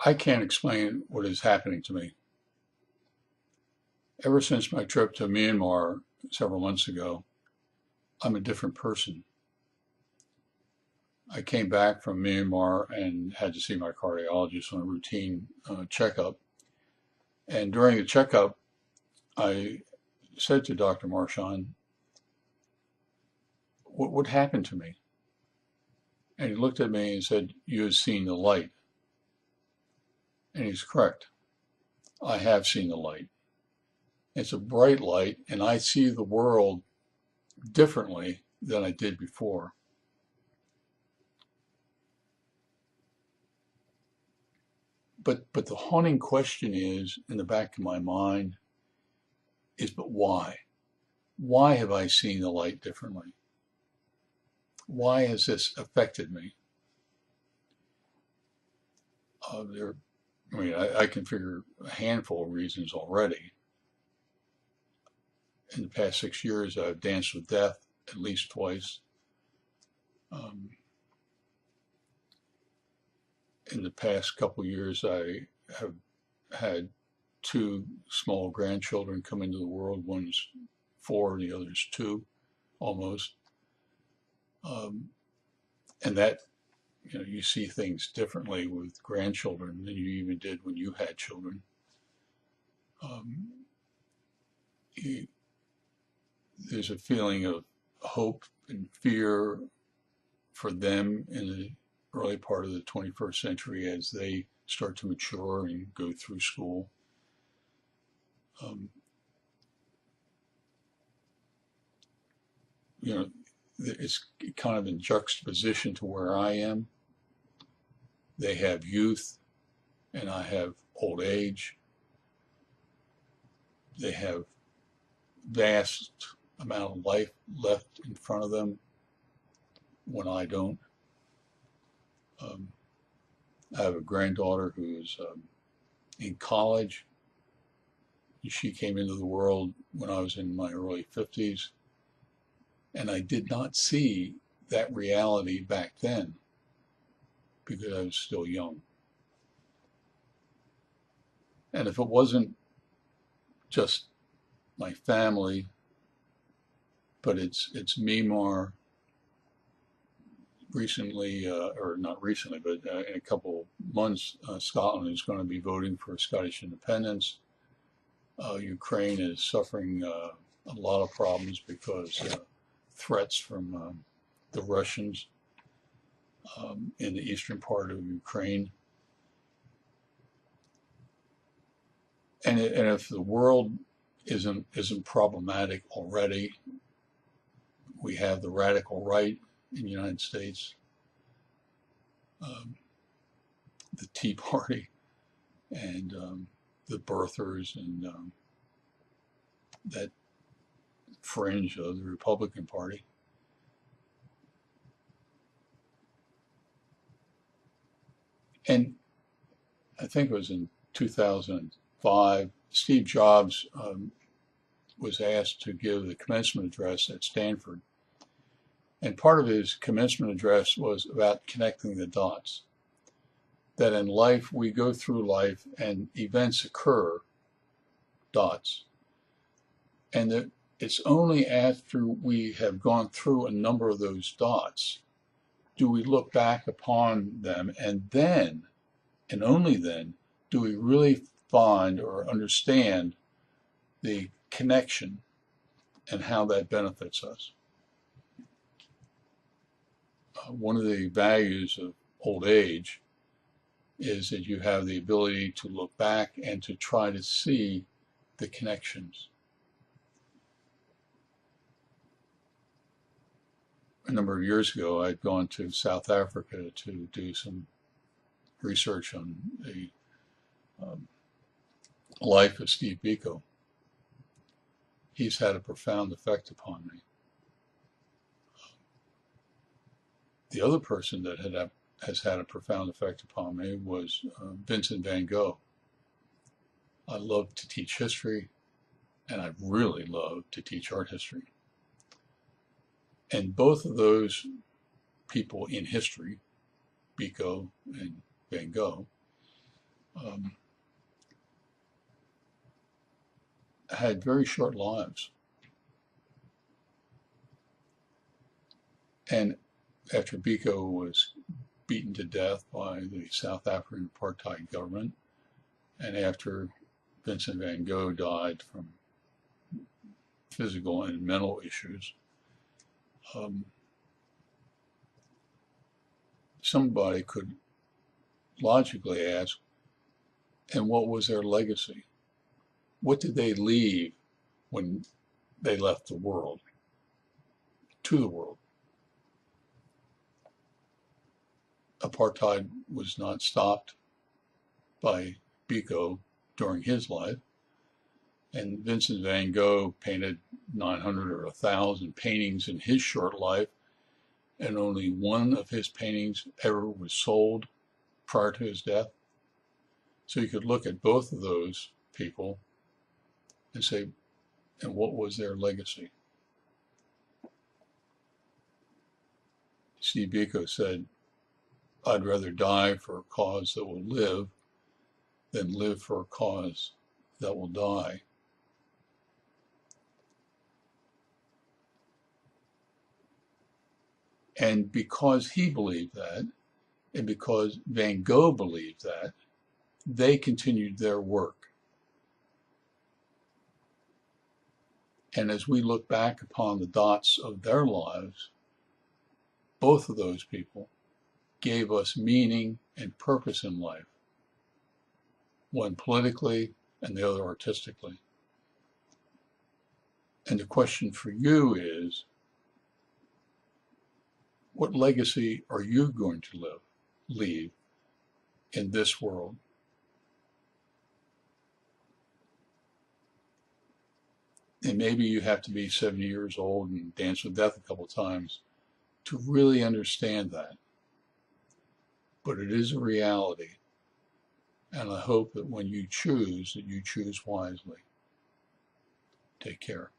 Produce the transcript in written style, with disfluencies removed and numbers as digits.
I can't explain what is happening to me. Ever since my trip to Myanmar several months ago, I'm a different person. I came back from Myanmar and had to see my cardiologist on a routine checkup. And during the checkup, I said to Dr. Marchand, what happened to me? And he looked at me and said, you have seen the light. And he's correct. I have seen the light. It's a bright light, and I see the world differently than I did before. But the haunting question is, in the back of my mind, is but why? Why have I seen the light differently? Why has this affected me? I can figure a handful of reasons already. In the past 6 years, I've danced with death at least twice. In the past couple of years, I have had two small grandchildren come into the world. One's 4, the other's 2, almost. And that, you see things differently with grandchildren than you even did when you had children. There's a feeling of hope and fear for them in the early part of the 21st century as they start to mature and go through school. It's kind of in juxtaposition to where I am. They have youth, and I have old age. They have vast amount of life left in front of them when I don't. I have a granddaughter who's in college. She came into the world when I was in my early 50s, and I did not see that reality back then because I was still young. And if it wasn't just my family, but it's Myanmar recently, or not recently, but in a couple months, Scotland is going to be voting for Scottish independence. Ukraine is suffering a lot of problems because threats from the Russians in the eastern part of Ukraine. And if the world isn't problematic already, we have the radical right in the United States, the Tea Party, and the birthers, and that fringe of the Republican Party. And I think it was in 2005, Steve Jobs was asked to give the commencement address at Stanford. And part of his commencement address was about connecting the dots. That in life, we go through life and events occur, dots. And that it's only after we have gone through a number of those dots do we look back upon them, and then, and only then, do we really find or understand the connection and how that benefits us. One of the values of old age is that you have the ability to look back and to try to see the connections. A number of years ago, I'd gone to South Africa to do some research on the life of Steve Biko. He's had a profound effect upon me. The other person that has had a profound effect upon me was Vincent van Gogh. I love to teach history, and I really love to teach art history. And both of those people in history, Biko and Van Gogh, um, had very short lives. And after Biko was beaten to death by the South African apartheid government, and after Vincent van Gogh died from physical and mental issues, somebody could logically ask, and what was their legacy? What did they leave when they left the world, to the world? Apartheid was not stopped by Biko during his life, and Vincent van Gogh painted 900 or 1,000 paintings in his short life, and only one of his paintings ever was sold prior to his death. So you could look at both of those people and say, and what was their legacy? Steve Biko said, I'd rather die for a cause that will live than live for a cause that will die. And because he believed that, and because Van Gogh believed that, they continued their work. And as we look back upon the dots of their lives, both of those people gave us meaning and purpose in life, one politically and the other artistically. And the question for you is, what legacy are you going to leave in this world? And maybe you have to be 70 years old and dance with death a couple times to really understand that. But it is a reality. And I hope that when you choose, that you choose wisely. Take care.